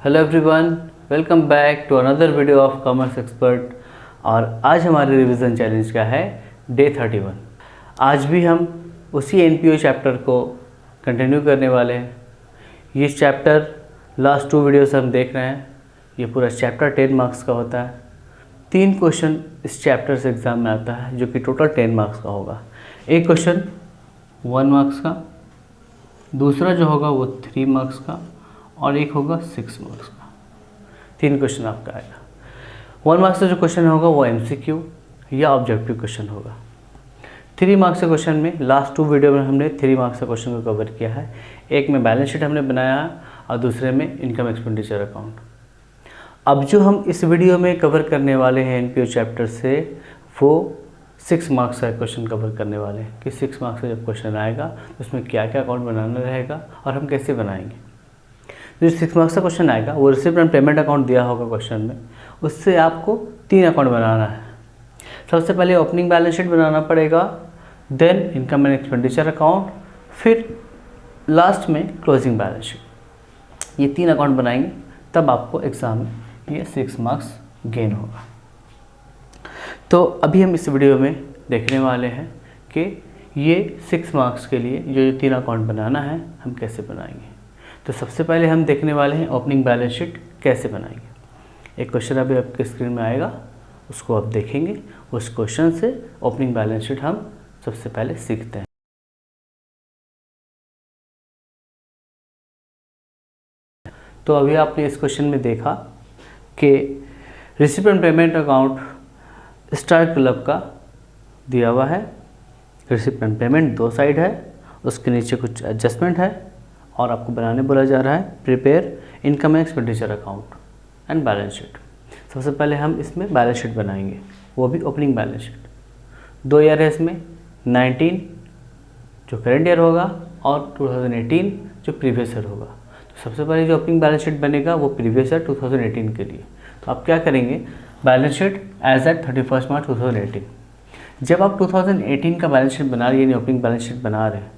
Hello everyone, welcome back to another video of commerce expert. और आज हमारे revision challenge का है डे 31। आज भी हम उसी एनपीओ चैप्टर को कंटिन्यू करने वाले हैं। ये चैप्टर लास्ट 2 वीडियो से हम देख रहे हैं। ये पूरा चैप्टर 10 मार्क्स का होता है। 3 क्वेश्चन इस चैप्टर से एग्ज़ाम में आता है, जो कि टोटल 10 मार्क्स का होगा। एक क्वेश्चन 1 मार्क्स का, दूसरा जो होगा वो 3 मार्क्स का, और एक होगा 6 मार्क्स का। 3 क्वेश्चन आपका आएगा। 1 मार्क्स का जो क्वेश्चन होगा वो एमसीक्यू या ऑब्जेक्टिव क्वेश्चन होगा। 3 मार्क्स के क्वेश्चन में लास्ट 2 वीडियो में हमने 3 मार्क्स के क्वेश्चन को कवर किया है। एक में बैलेंस शीट हमने बनाया है और दूसरे में इनकम एक्सपेंडिचर अकाउंट। अब जो हम इस वीडियो में कवर करने वाले हैं एनपीओ चैप्टर से, वो 6 मार्क्स का क्वेश्चन कवर करने वाले हैं कि 6 मार्क्स का जब क्वेश्चन आएगा तो उसमें क्या क्या अकाउंट बनाना रहेगा और हम कैसे बनाएंगे। जो 6 मार्क्स का क्वेश्चन आएगा वो रिसिप्ट एंड पेमेंट अकाउंट दिया होगा क्वेश्चन में, उससे आपको 3 अकाउंट बनाना है। सबसे पहले ओपनिंग बैलेंस शीट बनाना पड़ेगा, then income and expenditure account, फिर लास्ट में क्लोजिंग बैलेंस शीट। ये 3 अकाउंट बनाएंगे, तब आपको एग्ज़ाम में ये 6 मार्क्स गेन होगा। तो अभी हम इस वीडियो में देखने वाले हैं कि ये 6 मार्क्स के लिए जो 3 अकाउंट बनाना है हम कैसे बनाएंगे। तो सबसे पहले हम देखने वाले हैं ओपनिंग बैलेंस शीट कैसे बनाएंगे। एक क्वेश्चन अभी आपके स्क्रीन में आएगा, उसको आप देखेंगे। उस क्वेश्चन से ओपनिंग बैलेंस शीट हम सबसे पहले सीखते हैं। तो अभी आपने इस क्वेश्चन में देखा कि receipt and payment account star club का दिया हुआ है। रिसिप्ट एंड पेमेंट 2 साइड है, उसके नीचे कुछ एडजस्टमेंट है और आपको बनाने बोला जा रहा है prepare income and expenditure account and balance sheet. सबसे पहले हम इसमें बैलेंस शीट बनाएंगे, वो भी ओपनिंग बैलेंस शीट। 2 ईयर है इसमें, 19 जो करेंट ईयर होगा और 2018 जो प्रीवियस ईयर होगा। तो सबसे पहले जो ओपनिंग बैलेंस शीट बनेगा वो प्रीवियस ईयर 2018 के लिए। तो आप क्या करेंगे, बैलेंस शीट एज एट 31 मार्च 2018। जब आप 2018 का बैलेंस शीट बना रहे हैं, यानी ओपनिंग बैलेंस शीट बना रहे हैं,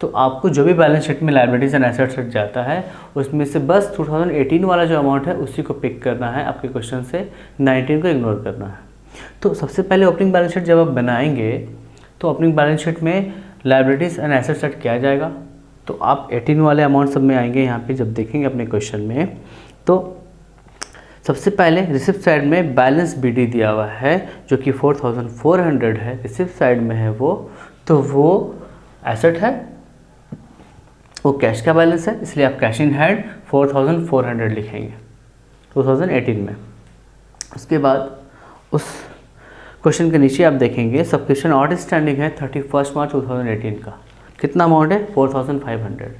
तो आपको जो भी बैलेंस शीट में लायबिलिटीज एंड एसेट्स जाता है उसमें से बस 2018 वाला जो अमाउंट है उसी को पिक करना है। आपके क्वेश्चन से 19 को इग्नोर करना है। तो सबसे पहले ओपनिंग बैलेंस शीट जब आप बनाएंगे तो ओपनिंग बैलेंस शीट में लायबिलिटीज एंड एसेट्स क्या जाएगा, तो आप 18 वाले अमाउंट सब में आएंगे। यहाँ पे जब देखेंगे अपने क्वेश्चन में, तो सबसे पहले रिसिप्ट साइड में बैलेंस बीडी दिया हुआ है जो कि 4400 है, रिसिप्ट साइड में है वो, तो वो एसेट है, वो कैश का बैलेंस है, इसलिए आप कैश इन हैंड 4400 लिखेंगे 2018 में। उसके बाद उस क्वेश्चन के नीचे आप देखेंगे सब्सक्रिप्शन आउटस्टैंडिंग है 31 मार्च 2018 का। कितना अमाउंट है, 4500।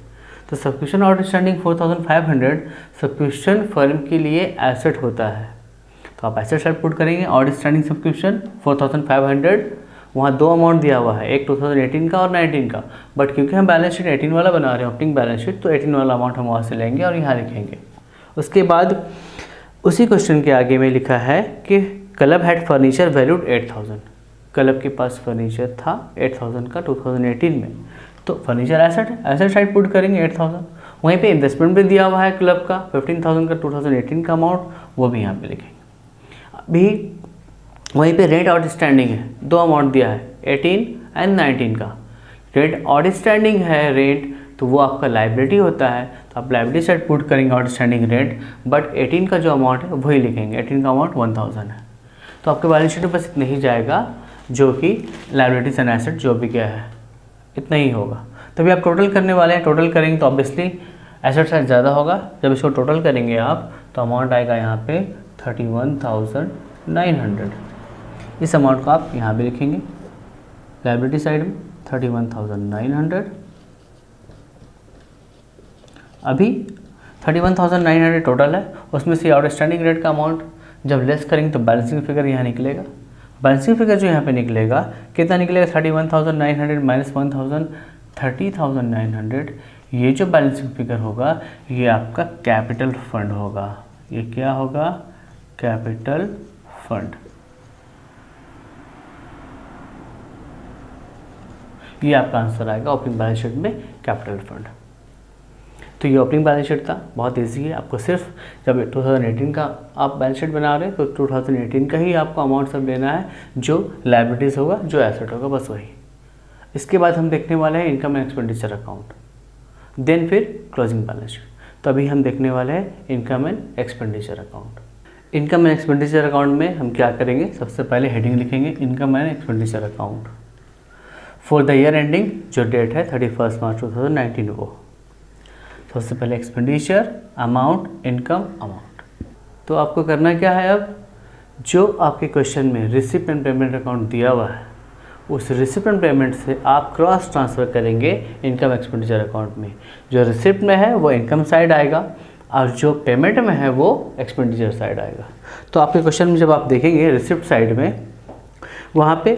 तो सब्सक्रिप्शन आउटस्टैंडिंग 4500 सब्सक्रिप्शन फर्म के लिए एसेट होता है। तो आप एसेट साइड पुट करेंगे, आउटस्टैंडिंग सब्सक्रिप्शन 4500। वहाँ 2 अमाउंट दिया हुआ है, एक 2018 का और 19 का, बट क्योंकि हम बैलेंस शीट 18 वाला बना रहे हैं ओपनिंग बैलेंस शीट, तो 18 वाला अमाउंट हम वहाँ से लेंगे और यहाँ लिखेंगे। उसके बाद उसी क्वेश्चन के आगे में लिखा है कि club had furniture valued 8000। Club के पास फर्नीचर था 8000 का 2018 में, तो फर्नीचर एसेट है, एसेट साइड पुट करेंगे 8000। वहीं पे इन्वेस्टमेंट भी दिया हुआ है क्लब का 15000 का 2018 का अमाउंट, वो भी यहाँ पे लिखेंगे। अभी वहीं पे रेंट आउटस्टैंडिंग है, 2 अमाउंट दिया है 18 एंड 19 का। रेंट आउटस्टैंडिंग है रेंट, तो वो आपका लाइबिलिटी होता है, तो आप लाइबिलिटी साइड पुट करेंगे आउटस्टैंडिंग रेंट, बट 18 का जो अमाउंट है वही लिखेंगे। 18 का अमाउंट 1000 है। तो आपके बैलेंस शीट में बस इतना ही जाएगा, जो कि लाइबिलिटीज एंड एसेट जो भी क्या है इतना ही होगा। तभी आप टोटल करने वाले हैं, टोटल करेंगे तो ऑब्वियसली एसेट साइड ज़्यादा होगा। जब इसको टोटल करेंगे आप तो अमाउंट आएगा यहाँ पे 31900। इस अमाउंट को आप यहाँ भी लिखेंगे लाइबिलिटी साइड में 31900। अभी 31900 टोटल है, उसमें से आउटस्टैंडिंग रेट का अमाउंट जब लेस करेंगे तो बैलेंसिंग फिगर यहाँ निकलेगा। बैलेंसिंग फिगर जो यहाँ पे निकलेगा कितना निकलेगा, 31900 माइनस 1000 30900। ये जो बैलेंसिंग फिगर होगा ये आपका कैपिटल फंड होगा। ये क्या होगा, कैपिटल फंड। ये आपका आंसर आएगा ओपनिंग बैलेंस शीट में कैपिटल फंड। तो ये ओपनिंग बैलेंस शीट था, बहुत ईजी है। आपको सिर्फ जब 2018 का आप बैलेंस शीट बना रहे हैं तो 2018 का ही आपको अमाउंट सब लेना है, जो लायबिलिटीज़ होगा, जो एसेट होगा, बस वही। इसके बाद हम देखने वाले हैं income and expenditure account, then फिर क्लोजिंग बैलेंस शीट। तो अभी हम देखने वाले हैं income and expenditure account. Income and expenditure account में हम क्या करेंगे, सबसे पहले हेडिंग लिखेंगे income and expenditure account for the year ending, जो डेट है 31 मार्च 2019 वो। सबसे पहले एक्सपेंडिचर अमाउंट, इनकम अमाउंट। तो आपको करना क्या है, अब जो आपके क्वेश्चन में रिसिप्ट एंड पेमेंट अकाउंट दिया हुआ है, उस रिसिप्ट एंड पेमेंट से आप क्रॉस ट्रांसफ़र करेंगे इनकम एक्सपेंडिचर अकाउंट में। जो रिसिप्ट में है वो इनकम साइड आएगा और जो पेमेंट में है वो एक्सपेंडिचर साइड आएगा। तो आपके क्वेश्चन में जब आप देखेंगे रिसिप्ट साइड में, वहाँ पे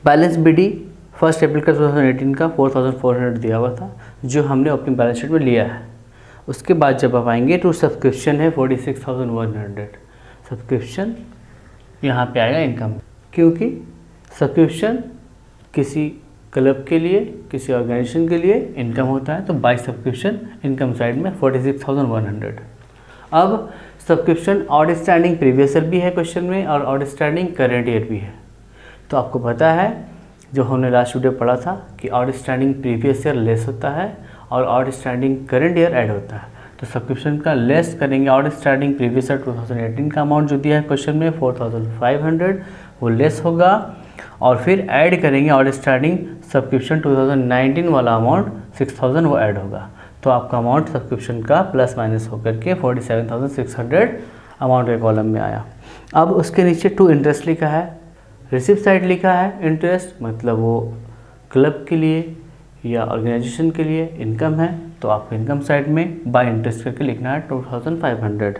बैलेंस बीडी 1 अप्रैल का 2018 का 4400 दिया हुआ था, जो हमने अपनी बैलेंस शीट में लिया है। उसके बाद जब आप आएंगे तो सब्सक्रिप्शन है 46,100, सब्सक्रिप्शन यहाँ पे आएगा इनकम, क्योंकि सब्सक्रिप्शन किसी क्लब के लिए, किसी ऑर्गेनाइजेशन के लिए इनकम होता है, तो बाय सब्सक्रिप्शन इनकम साइड में 46,100। अब सब्सक्रिप्शन आउटस्टैंडिंग प्रीवियस ईयर भी है क्वेश्चन में और आउटस्टैंडिंग करेंट ईयर भी है। तो आपको पता है जो हमने लास्ट वीडियो पढ़ा था कि आउटस्टैंडिंग प्रीवियस ईयर लेस होता है और आउटस्टैंडिंग करेंट ईयर ऐड होता है। तो सब्सक्रिप्शन का लेस करेंगे, आउटस्टैंडिंग प्रीवियस ईयर 2018 का अमाउंट जो दिया है क्वेश्चन में 4500, वो लेस होगा, और फिर ऐड करेंगे आउटस्टैंडिंग सब्सक्रिप्शन 2019 वाला अमाउंट 6000, वो ऐड होगा। तो आपका अमाउंट सब्सक्रिप्शन का प्लस माइनस होकर के 47,600 अमाउंट के कॉलम में आया। अब उसके नीचे टू इंटरेस्ट लिखा है, रिसिप्ट साइड लिखा है इंटरेस्ट, मतलब वो क्लब के लिए या ऑर्गेनाइजेशन के लिए इनकम है, तो आपको इनकम साइड में बाय इंटरेस्ट करके लिखना है 2500।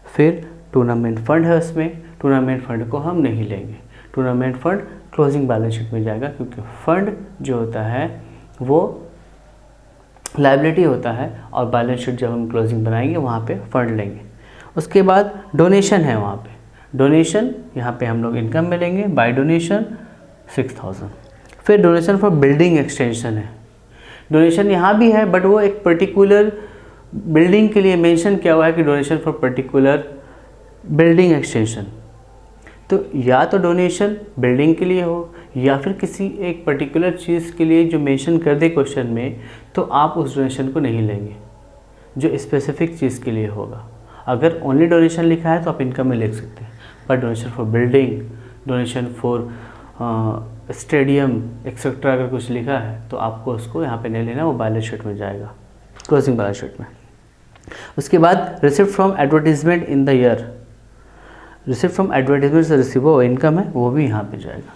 फिर टूर्नामेंट फंड है, उसमें टूर्नामेंट फंड को हम नहीं लेंगे, tournament fund closing balance sheet में जाएगा, क्योंकि फंड जो होता है वो लायबिलिटी होता है और बैलेंस शीट जब हम क्लोजिंग बनाएंगे वहाँ पे फंड लेंगे। उसके बाद डोनेशन है, वहाँ पे डोनेशन यहाँ पे हम लोग इनकम में लेंगे, बाय डोनेशन 6000। फिर डोनेशन फॉर बिल्डिंग एक्सटेंशन है, डोनेशन यहाँ भी है बट वो एक पर्टिकुलर बिल्डिंग के लिए मेंशन किया हुआ है कि donation for particular building extension. तो या तो डोनेशन बिल्डिंग के लिए हो या फिर किसी एक पर्टिकुलर चीज़ के लिए जो मेंशन कर दे क्वेश्चन में, तो आप उस डोनेशन को नहीं लेंगे जो स्पेसिफिक चीज़ के लिए होगा। अगर ओनली डोनेशन लिखा है तो आप इनकम में लिख सकते हैं, पर donation for building, donation for stadium etcetera अगर कुछ लिखा है तो आपको उसको यहाँ पे नहीं लेना, वो बैलेंस शीट में जाएगा, क्लोजिंग बैलेंस शीट में। उसके बाद receipt from advertisement in the year, receipt from advertisement से रिसीव वो इनकम है, वो भी यहाँ पे जाएगा।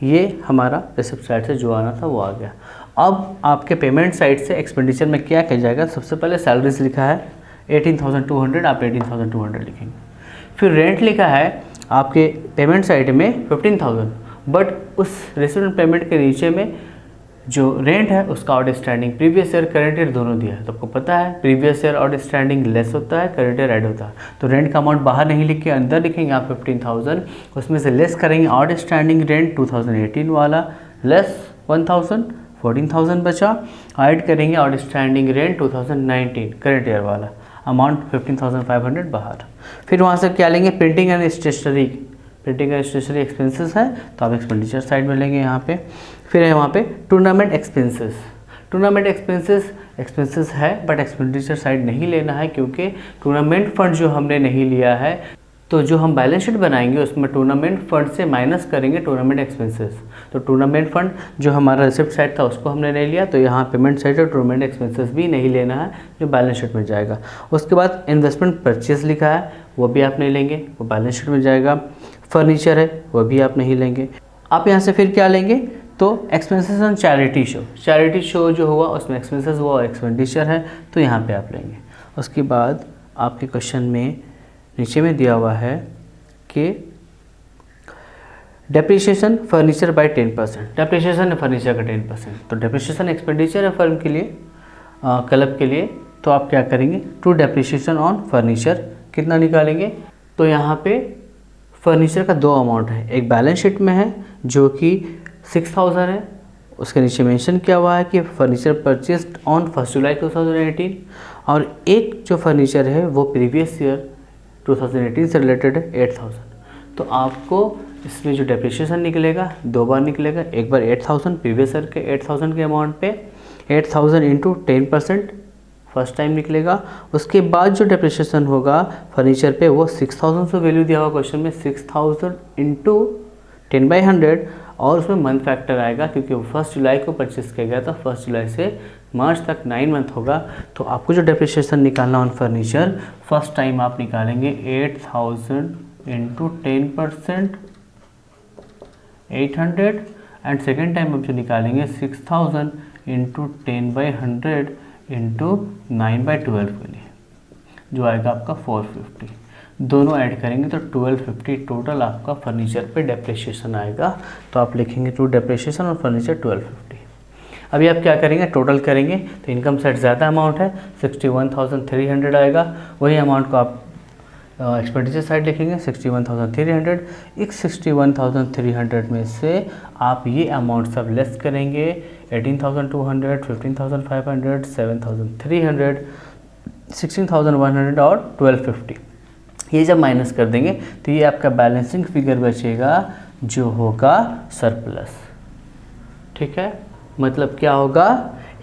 ये हमारा रिसिप्ट साइड से जो आना था वो आ गया। अब आपके पेमेंट साइड से एक्सपेंडिचर में क्या किया जाएगा, सबसे पहले सैलरीज लिखा है 18,200, आप 18,200 लिखेंगे। फिर रेंट लिखा है आपके पेमेंट साइड में 15,000, बट उस रिसिप्ट पेमेंट के नीचे में जो रेंट है उसका outstanding previous year current year दोनों दिया है। तो आपको पता है प्रीवियस ईयर आउटस्टैंडिंग लेस होता है, करेंट ईयर ऐड होता है। तो रेंट का अमाउंट बाहर नहीं लिख के अंदर लिखेंगे आप 15,000, उसमें से लेस करेंगे आउटस्टैंडिंग रेंट 2018 वाला, लेस 1000, 14,000 बचा, ऐड करेंगे आउटस्टैंडिंग रेंट 2019 करेंट ईयर वाला, अमाउंट 15,500 बाहर। फिर वहाँ से क्या लेंगे, printing and stationery, printing and stationery expenses है तो आप एक्सपेंडिचर साइड में लेंगे यहाँ पे। फिर है वहाँ पे टूर्नामेंट एक्सपेंसेस, टूर्नामेंट एक्सपेंसेस है बट एक्सपेंडिचर साइड नहीं लेना है, क्योंकि टूर्नामेंट फंड जो हमने नहीं लिया है, तो जो हम बैलेंस शीट बनाएंगे उसमें टूर्नामेंट फंड से माइनस करेंगे टूर्नामेंट एक्सपेंसेस। तो टूर्नामेंट फंड जो हमारा रिसिप्ट साइड था उसको हमने नहीं लिया, तो यहाँ पेमेंट साइड और टूर्नामेंट एक्सपेंसेस भी नहीं लेना है, जो बैलेंस शीट में जाएगा। उसके बाद इन्वेस्टमेंट परचेज लिखा है, वो भी आप नहीं लेंगे, वो बैलेंस शीट में जाएगा। फर्नीचर है, वो भी आप नहीं लेंगे। आप यहाँ से फिर क्या लेंगे, तो expenses on charity show, charity show जो हुआ उसमें एक्सपेंसेस हुआ, एक्सपेंडिचर है, तो यहाँ पे आप लेंगे। उसके बाद आपके क्वेश्चन में नीचे में दिया हुआ है कि डेप्रिसिएशन फर्नीचर बाय 10%, डेप्रिसिएशन है फर्नीचर का 10%, तो डेप्रिसिएशन एक्सपेंडिचर है फर्म के लिए, क्लब के लिए, तो आप क्या करेंगे, टू डेप्रिसिएशन ऑन फर्नीचर कितना निकालेंगे। तो यहाँ पे फर्नीचर का दो अमाउंट है, एक बैलेंस शीट में है जो कि 6000 है, उसके नीचे मेंशन किया हुआ है कि फर्नीचर परचेस्ड ऑन 1 जुलाई 2018, और एक जो फर्नीचर है वो प्रीवियस ईयर 2018 से रिलेटेड है 8000। तो आपको इसमें जो डेप्रिसिएशन निकलेगा 2 बार निकलेगा, एक बार 8000 प्रीवियस ईयर के 8000 के अमाउंट पे 8000 इंटू 10% फर्स्ट टाइम निकलेगा। उसके बाद जो डेप्रिसिएशन होगा फर्नीचर पे वो 6000 से वैल्यू दिया हुआ क्वेश्चन में 6000 इंटू 10/100, और उसमें मंथ फैक्टर आएगा क्योंकि वो 1 जुलाई को परचेस किया गया था, 1 जुलाई से मार्च तक 9 मंथ होगा। तो आपको जो डेप्रिसिएशन निकालना ऑन फर्नीचर फर्स्ट टाइम आप निकालेंगे 8000 इंटू 10% 800, एंड सेकेंड टाइम आप जो निकालेंगे 6000 इंटू 10/100 इंटू 9/12 के लिए, जो आएगा आपका 450। दोनों ऐड करेंगे तो 1250 टोटल आपका फर्नीचर पे डेप्रिसिएशन आएगा। तो आप लिखेंगे टू डेप्रिसिएशन और फर्नीचर 1250। अभी आप क्या करेंगे, टोटल करेंगे तो इनकम साइड ज़्यादा अमाउंट है 61,300 आएगा, वही अमाउंट को आप एक्सपेंडिचर साइड लिखेंगे 61,300। इस 61,300 में से आप ये अमाउंट सब लेस करेंगे 18,200, 15,500, 7,300, 16,100 और 1250। ये जब माइनस कर देंगे तो ये आपका बैलेंसिंग फिगर बचेगा जो होगा सरप्लस। ठीक है, मतलब क्या होगा,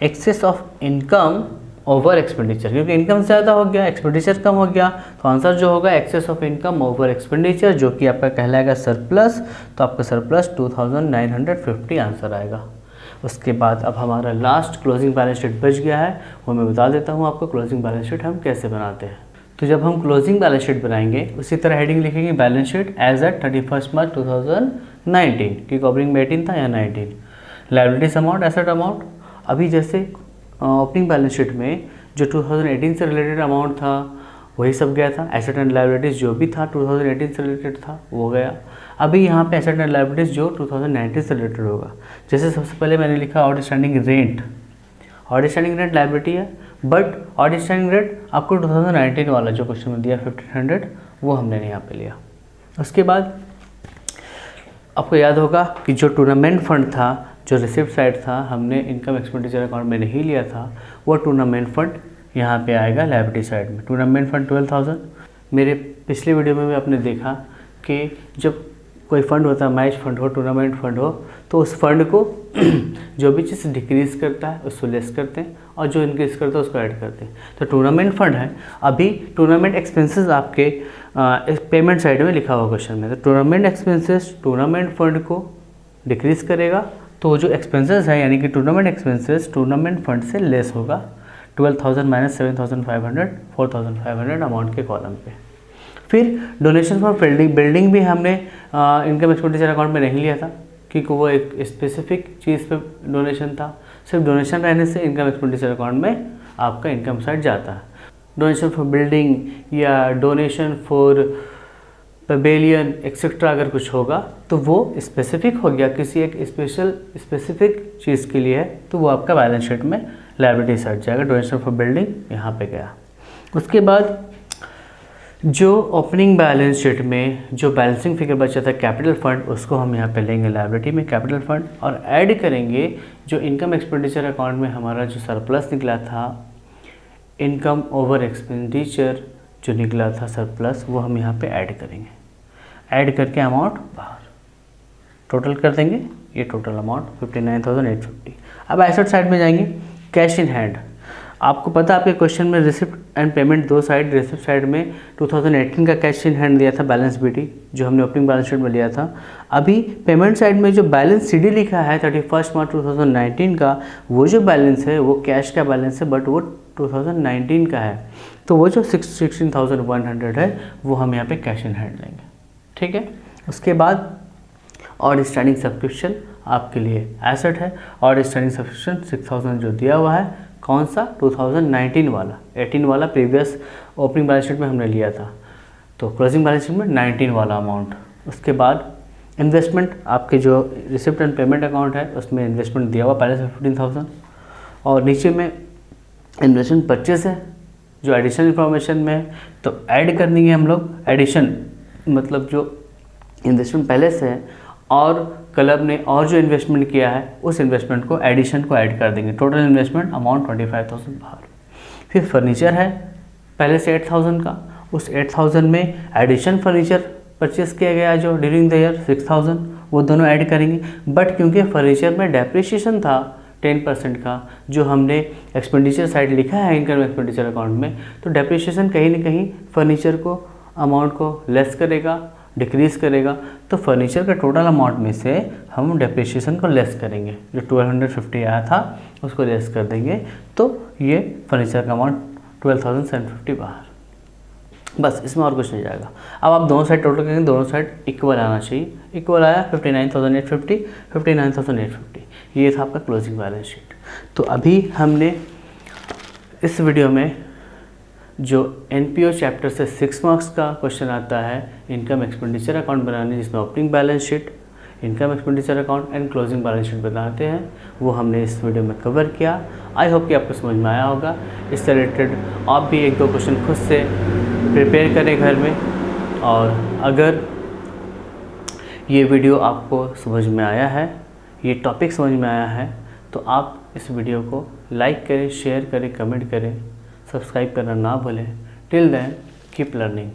excess of income over expenditure, क्योंकि इनकम ज़्यादा हो गया एक्सपेंडिचर कम हो गया, तो आंसर जो होगा excess of income over expenditure, जो कि आपका कहलाएगा सरप्लस। तो आपका सरप्लस 2950 आंसर आएगा। उसके बाद अब हमारा लास्ट क्लोजिंग बैलेंस शीट बच गया है, वो मैं बता देता हूँ आपको क्लोजिंग बैलेंस शीट हम कैसे बनाते हैं। तो जब हम क्लोजिंग बैलेंस शीट बनाएंगे उसी तरह हेडिंग लिखेंगे बैलेंस शीट एज एट 31 मार्च 2019, कि ओपनिंग में 18 था या 19। लायबिलिटीज अमाउंट, एसेट अमाउंट, अभी जैसे ओपनिंग बैलेंस शीट में जो 2018 से रिलेटेड अमाउंट था वही सब गया था, एसेट एंड लायबिलिटीज़ जो भी था 2018 से रिलेटेड था वो गया। अभी यहाँ पे एसेट एंड लायबिलिटीज़ जो 2019 से रिलेटेड होगा, जैसे सबसे पहले मैंने लिखा outstanding rent. Outstanding rent liability है, बट आउटस्टैंडिंग रेंट आपको 2019 वाला जो क्वेश्चन में दिया 1500 वो हमने यहाँ पे लिया। उसके बाद आपको याद होगा कि जो टूर्नामेंट फंड था, जो रिसिप्ट साइड था, हमने इनकम एक्सपेंडिचर अकाउंट में नहीं लिया था, वो टूर्नामेंट फंड यहाँ पे आएगा लायबिलिटी साइड में। Tournament fund 12,000। मेरे पिछले वीडियो में भी आपने देखा कि जब कोई फंड होता है, मैच फंड हो, टूर्नामेंट फंड हो, तो उस फंड को जो भी चीज़ डिक्रीज़ करता है उसको लेस करते हैं और जो इंक्रीज़ करता है उसको ऐड करते हैं। तो टूर्नामेंट फंड है, अभी टूर्नामेंट एक्सपेंसेस आपके पेमेंट साइड में लिखा हुआ क्वेश्चन में। तो टूर्नामेंट एक्सपेंसेस टूर्नामेंट फंड को डिक्रीज़ करेगा, तो जो एक्सपेंसेस है यानी कि टूर्नामेंट एक्सपेंसेस टूर्नामेंट फंड से लेस होगा। 12,000 माइनस 7,500, 4,500 अमाउंट के कॉलम पे। फिर डोनेशन फॉर बिल्डिंग भी हमने इनकम एक्सपेंडिचर अकाउंट में नहीं लिया था, क्योंकि वो एक स्पेसिफिक चीज़ पे डोनेशन था। सिर्फ डोनेशन रहने से इनकम एक्सपेंडिचर अकाउंट में आपका इनकम साइड जाता है। डोनेशन फॉर बिल्डिंग या डोनेशन फॉर पवेलियन एक्सेट्रा अगर कुछ होगा तो वो स्पेसिफिक हो गया, किसी एक स्पेसिफिक चीज़ के लिए है, तो वो आपका बैलेंस शीट में लायबिलिटी साइड जाएगा। डोनेशन फॉर बिल्डिंग यहाँ पे गया। उसके बाद जो ओपनिंग बैलेंस शीट में जो बैलेंसिंग फिगर बचा था कैपिटल फंड, उसको हम यहाँ पे लेंगे लायबिलिटी में कैपिटल फंड, और ऐड करेंगे जो इनकम एक्सपेंडिचर अकाउंट में हमारा जो सरप्लस निकला था, इनकम ओवर एक्सपेंडिचर जो निकला था सरप्लस, वो हम यहाँ पे ऐड करेंगे। ऐड करके अमाउंट बाहर टोटल कर देंगे, ये टोटल अमाउंट 59,850। अब एसेट साइड में जाएंगे, कैश इन हैंड। आपको पता है आपके क्वेश्चन में रिसिप्ट एंड पेमेंट दो साइड, रिसिप्ट साइड में 2018 का कैश इन हैंड दिया था बैलेंस बीटी, जो हमने ओपनिंग बैलेंस शीट में लिया था। अभी पेमेंट साइड में जो बैलेंस सीडी लिखा है 31 मार्च 2019 का, वो जो बैलेंस है वो कैश का बैलेंस है, बट वो 2019 का है, तो वो जो 16,100 है वो हम यहाँ पे कैश इन हैंड लेंगे। ठीक है, उसके बाद और स्टैंडिंग सब्सक्रिप्शन आपके लिए एसेट है, और स्टैंडिंग सब्सक्रिप्शन 6,000 जो दिया हुआ है, कौन सा 2019 वाला, 18 वाला प्रीवियस ओपनिंग बैलेंस शीट में हमने लिया था, तो क्लोजिंग बैलेंस शीट में 19 वाला अमाउंट। उसके बाद इन्वेस्टमेंट, आपके जो रिसिप्ट एंड पेमेंट अकाउंट है उसमें इन्वेस्टमेंट दिया हुआ पहले से 15,000, और नीचे में इन्वेस्टमेंट परचेस है जो एडिशनल इन्फॉर्मेशन में है, तो ऐड करनी है हम लोग। एडिशन मतलब जो इन्वेस्टमेंट पहले से है और क्लब ने और जो इन्वेस्टमेंट किया है उस इन्वेस्टमेंट को एडिशन को ऐड कर देंगे। टोटल इन्वेस्टमेंट अमाउंट 25,000 बाहर। फिर फर्नीचर है पहले से 8,000 का, उस 8,000 में एडिशन फर्नीचर परचेस किया गया जो ड्यूरिंग द ईयर 6,000, वो दोनों ऐड करेंगे। बट क्योंकि फर्नीचर में डेप्रिसिएशन था 10% का जो हमने एक्सपेंडिचर साइड लिखा है इनकम एक्सपेंडिचर अकाउंट में, तो डेप्रिसिएशन कहीं ना कहीं फर्नीचर को अमाउंट को लेस करेगा, डिक्रीज़ करेगा। तो फर्नीचर का टोटल अमाउंट में से हम डेप्रिसिएशन को लेस करेंगे, जो 1250 आया था उसको लेस कर देंगे, तो ये फर्नीचर का अमाउंट 12,750 बाहर। बस इसमें और कुछ नहीं जाएगा। अब आप दोनों साइड टोटल करेंगे, दोनों साइड इक्वल आना चाहिए। इक्वल आया 59,850, 59,850, ये था आपका क्लोजिंग बैलेंस शीट। तो अभी हमने इस वीडियो में जो एनपीओ चैप्टर से 6 मार्क्स का क्वेश्चन आता है इनकम एक्सपेंडिचर अकाउंट बनाने, जिसमें opening balance sheet, income expenditure account and closing balance sheet बनाते हैं, वो हमने इस वीडियो में कवर किया। आई होप कि आपको समझ में आया होगा। इससे रिलेटेड आप भी 1-2 क्वेश्चन खुद से प्रिपेयर करें घर में। और अगर ये वीडियो आपको समझ में आया है, ये टॉपिक समझ में आया है, तो आप इस वीडियो को लाइक करें, शेयर करें, कमेंट करें, सब्सक्राइब करना ना भूलें। Till then keep learning.